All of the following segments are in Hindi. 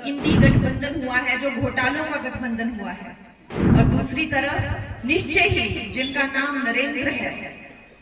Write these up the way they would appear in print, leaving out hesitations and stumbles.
इंडी गठबंधन हुआ है, जो घोटालों का गठबंधन हुआ है, और दूसरी तरफ निश्चय ही जिनका नाम नरेंद्र है,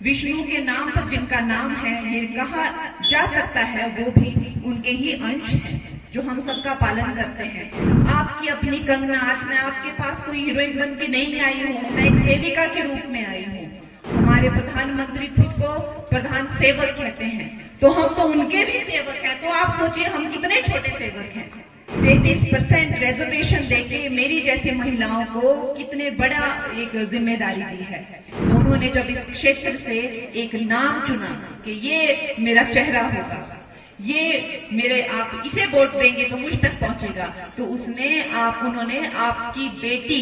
विष्णु के नाम पर जिनका नाम है, ये कहा जा सकता है वो भी उनके ही अंश है जो हम सबका पालन करते हैं। आपकी अपनी कंगना, आज मैं आपके पास कोई हीरोइन बन के नहीं आई हूँ, मैं एक सेविका के रूप में आई हूँ। हमारे प्रधानमंत्री खुद को प्रधान सेवक कहते हैं, तो हम तो उनके भी सेवक हैं। तो आप सोचिए हम कितने छोटे सेवक हैं। 33% रिजर्वेशन देके मेरी जैसी महिलाओं को कितने बड़ा एक जिम्मेदारी दी है। तो उन्होंने जब इस क्षेत्र से एक नाम चुना कि ये मेरा चेहरा होगा, ये मेरे, आप इसे वोट देंगे तो मुझ तक पहुंचेगा, तो उन्होंने आपकी बेटी,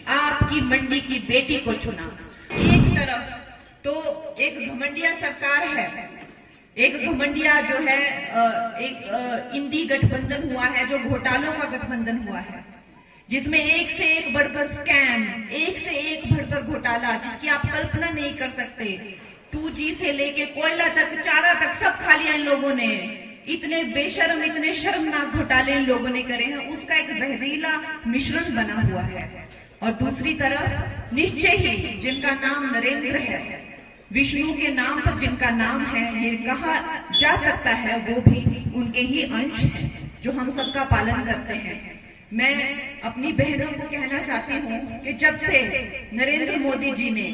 आपकी मंडी की बेटी को चुना। एक तरफ तो एक घमंडिया सरकार है, एक घमंडिया जो है, एक इंडी गठबंधन हुआ है, जो घोटालों का गठबंधन हुआ है, जिसमें एक से एक बढ़कर स्कैम, एक से एक बढ़कर घोटाला, जिसकी आप कल्पना नहीं कर सकते। 2G से लेके कोयला तक, चारा तक, सब खा लिया इन लोगों ने। इतने बेशर्म, इतने शर्मनाक घोटाले इन लोगों ने करे हैं, उसका एक जहरीला मिश्रण बना हुआ है। और दूसरी तरफ निश्चय ही जिनका नाम नरेंद्र है, विष्णु के नाम पर जिनका नाम है, ये कहा जा सकता है वो भी उनके ही अंश है जो हम सबका पालन करते हैं। मैं अपनी बहनों को कहना चाहती हूँ कि जब से नरेंद्र मोदी जी ने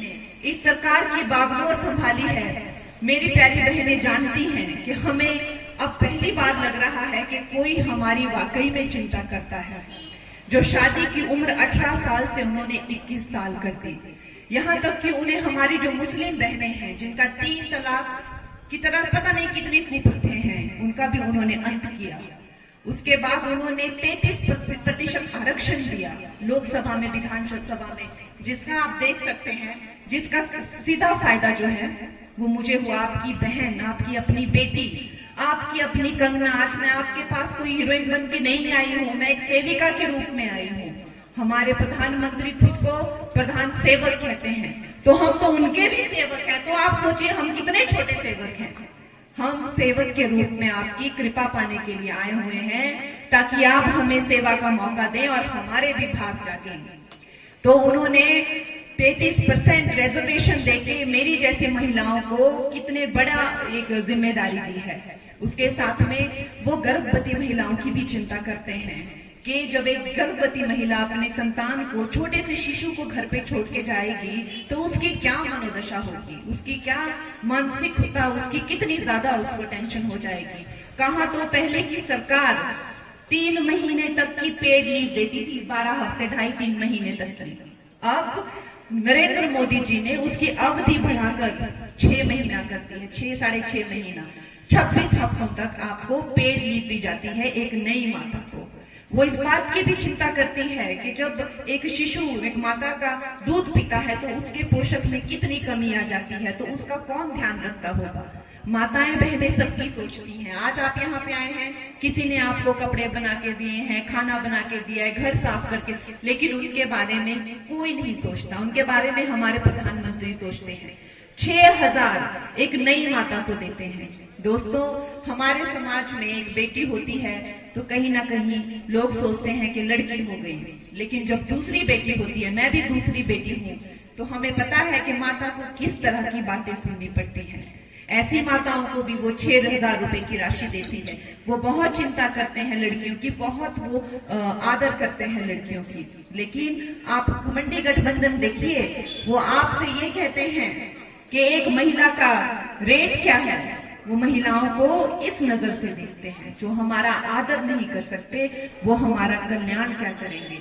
इस सरकार की बागडोर संभाली है, मेरी प्यारी बहनें जानती हैं कि हमें अब पहली बार लग रहा है कि कोई हमारी वाकई में चिंता करता है। जो शादी की उम्र 18 साल से उन्होंने 21 साल कर दी, यहाँ तक कि उन्हें हमारी जो मुस्लिम बहनें हैं, जिनका 3 तलाक की तरह पता नहीं कितनी कुप्रथाएं हैं, उनका भी उन्होंने अंत किया। उसके बाद उन्होंने 33% आरक्षण दिया लोकसभा में, विधानसभा में, जिसका आप देख सकते हैं, जिसका सीधा फायदा जो है वो मुझे हुआ, आपकी बहन, आपकी अपनी बेटी, आपकी अपनी कंगना। आज मैं आपके पास कोई हीरोइन बन के नहीं आई हूँ, मैं एक सेविका के रूप में आई हूँ। हमारे प्रधानमंत्री खुद को प्रधान सेवक कहते हैं, तो हम तो उनके भी सेवक हैं। तो आप सोचिए हम कितने छोटे सेवक हैं। हम सेवक के रूप में आपकी कृपा पाने के लिए आए हुए हैं, ताकि आप हमें सेवा का मौका दें और हमारे भी भाग जागें। तो उन्होंने 33% रिजर्वेशन देके मेरी जैसी महिलाओं को कितने बड़ा एक जिम्मेदारी दी है। उसके साथ में वो गर्भवती महिलाओं की भी चिंता करते हैं कि जब एक गर्भवती महिला अपने संतान को, छोटे से शिशु को घर पे छोड़ के जाएगी तो उसकी क्या मनोदशा होगी, उसकी क्या मानसिकता, उसकी कितनी ज्यादा उसको टेंशन हो जाएगी। कहा तो पहले की सरकार 3 महीने तक की पेड लीव देती थी, 12 हफ्ते, 2.5-3 महीने तक की। अब नरेंद्र मोदी जी ने उसकी अवधि बढ़ाकर 6 महीना कर दी है, 6-6.5 महीना, 26 हफ्तों तक आपको पेड लीव दी जाती है एक नई माता को। वो इस बात की भी चिंता करती है कि जब एक शिशु, एक माता का दूध पीता है तो उसके पोषक में कितनी कमी आ जाती है, तो उसका कौन ध्यान रखता होगा। माताएं बहनें सबकी सोचती हैं। आज आप यहाँ पे आए हैं, किसी ने आपको कपड़े बना के दिए हैं, खाना बना के दिया है, घर साफ करके, लेकिन उनके बारे में कोई नहीं सोचता। उनके बारे में हमारे प्रधानमंत्री सोचते हैं। 6,000 एक नई माता को देते हैं। दोस्तों, हमारे समाज में एक बेटी होती है तो कहीं ना कहीं लोग सोचते हैं कि लड़की हो गई, लेकिन जब दूसरी बेटी होती है, मैं भी दूसरी बेटी हूँ, तो हमें पता है कि माता को किस तरह की बातें सुननी पड़ती हैं। ऐसी माताओं को भी वो 6,000 रुपए की राशि देती है। वो बहुत चिंता करते हैं लड़कियों की, बहुत वो आदर करते हैं लड़कियों की। लेकिन आप घमंडी गठबंधन देखिए, वो आपसे ये कहते हैं कि एक महिला का रेट क्या है, वो महिलाओं को इस नजर से देखते हैं। जो हमारा आदर नहीं कर सकते वो हमारा कल्याण क्या करेंगे।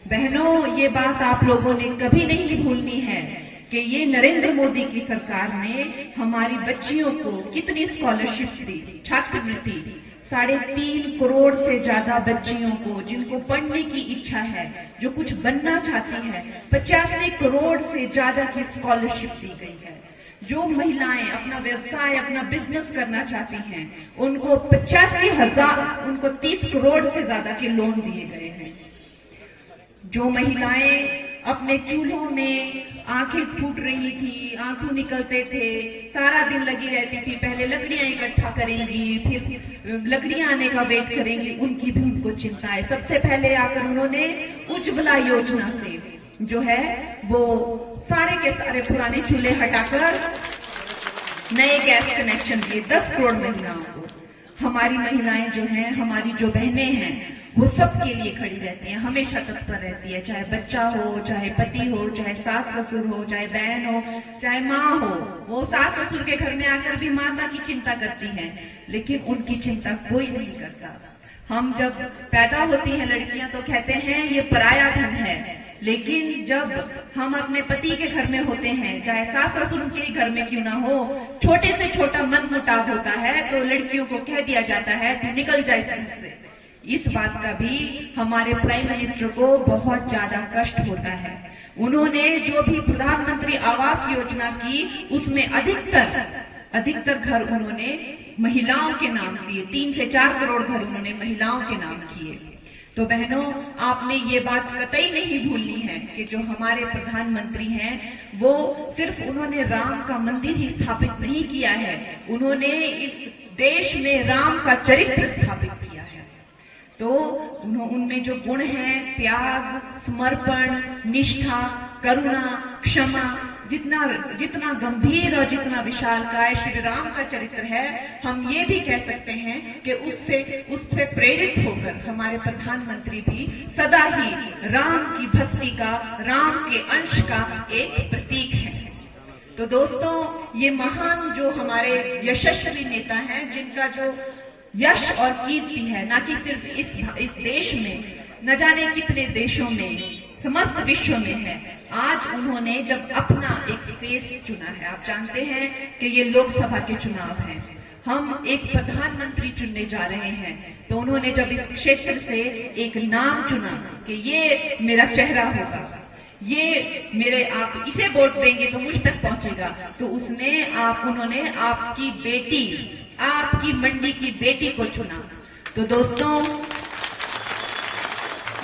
बहनों, ये बात आप लोगों ने कभी नहीं भूलनी है कि ये नरेंद्र मोदी की सरकार ने हमारी बच्चियों को कितनी स्कॉलरशिप दी, छात्रवृत्ति। 3.5 करोड़ से ज्यादा बच्चियों को, जिनको पढ़ने की इच्छा है, जो कुछ बनना चाहती है, 85 करोड़ से ज्यादा की स्कॉलरशिप दी गई है। जो महिलाएं अपना व्यवसाय, अपना बिजनेस करना चाहती हैं, उनको 85,000, उनको 30 करोड़ से ज्यादा के लोन दिए गए हैं। जो महिलाएं अपने चूल्हों में आंखें फूट रही थी, आंसू निकलते थे, सारा दिन लगी रहती थी। पहले लकड़ियां इकट्ठा करेंगी, फिर लकड़ियां आने का वेट करेंगी, उनकी भी उनको चिंता है। सबसे पहले आकर उन्होंने उज्ज्वला योजना से जो है वो सारे के सारे पुराने चूल्हे हटाकर नए गैस कनेक्शन दिए 10 करोड़ महिलाओं को। हमारी महिलाएं जो हैं, हमारी जो बहनें हैं, वो सबके लिए खड़ी रहती हैं, हमेशा तत्पर रहती है। चाहे बच्चा हो, चाहे पति हो, चाहे सास ससुर हो, चाहे बहन हो, चाहे माँ हो। वो सास ससुर के घर में आकर भी माता की चिंता करती हैं, लेकिन उनकी चिंता कोई नहीं करता। हम जब पैदा होती हैं लड़कियां तो कहते हैं ये पराया धन है, लेकिन जब हम अपने पति के घर में होते हैं, चाहे सास ससुर के घर में क्यों ना हो, छोटे से छोटा मनमुटाव होता है तो लड़कियों को कह दिया जाता है तू निकल जा इस घर से। इस बात का भी हमारे प्राइम मिनिस्टर को बहुत ज्यादा कष्ट होता है। उन्होंने जो भी प्रधानमंत्री आवास योजना की, उसमें अधिकतर घर उन्होंने महिलाओं के नाम दिए। 3 से 4 करोड़ घर उन्होंने महिलाओं के नाम किए। तो बहनों, आपने ये बात कतई नहीं भूलनी है कि जो हमारे प्रधानमंत्री हैं वो सिर्फ उन्होंने राम का मंदिर ही स्थापित नहीं किया है, उन्होंने इस देश में राम का चरित्र स्थापित किया है। तो उनमें जो गुण हैं, त्याग, समर्पण, निष्ठा, करुणा, क्षमा, जितना गंभीर और जितना विशालकाय श्री राम का चरित्र है, हम ये भी कह सकते हैं कि उससे प्रेरित होकर हमारे प्रधानमंत्री भी सदा ही राम की भक्ति का, राम के अंश का एक प्रतीक है। तो दोस्तों, ये महान जो हमारे यशस्वी नेता हैं, जिनका जो यश और कीर्ति है, ना कि सिर्फ इस देश में, न जाने कितने देशों में, समस्त विश्व में है। आज उन्होंने जब अपना एक फेस चुना है, आप जानते हैं कि ये लोकसभा के चुनाव हैं, हम एक प्रधानमंत्री चुनने जा रहे हैं, तो उन्होंने जब इस क्षेत्र से एक नाम चुना कि ये मेरा चेहरा होगा, ये मेरे, आप इसे वोट देंगे तो मुझ तक पहुंचेगा, तो उन्होंने आपकी बेटी, आपकी मंडी की बेटी को चुना। तो दोस्तों,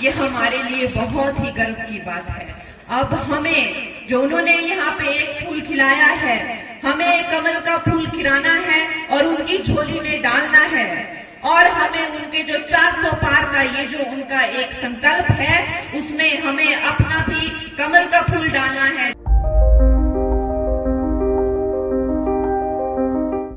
ये हमारे लिए बहुत ही गर्व की बात है। अब हमें, जो उन्होंने यहाँ पे एक फूल खिलाया है, हमें कमल का फूल खिलाना है और उनकी झोली में डालना है। और हमें उनके जो 400 पार का ये जो उनका एक संकल्प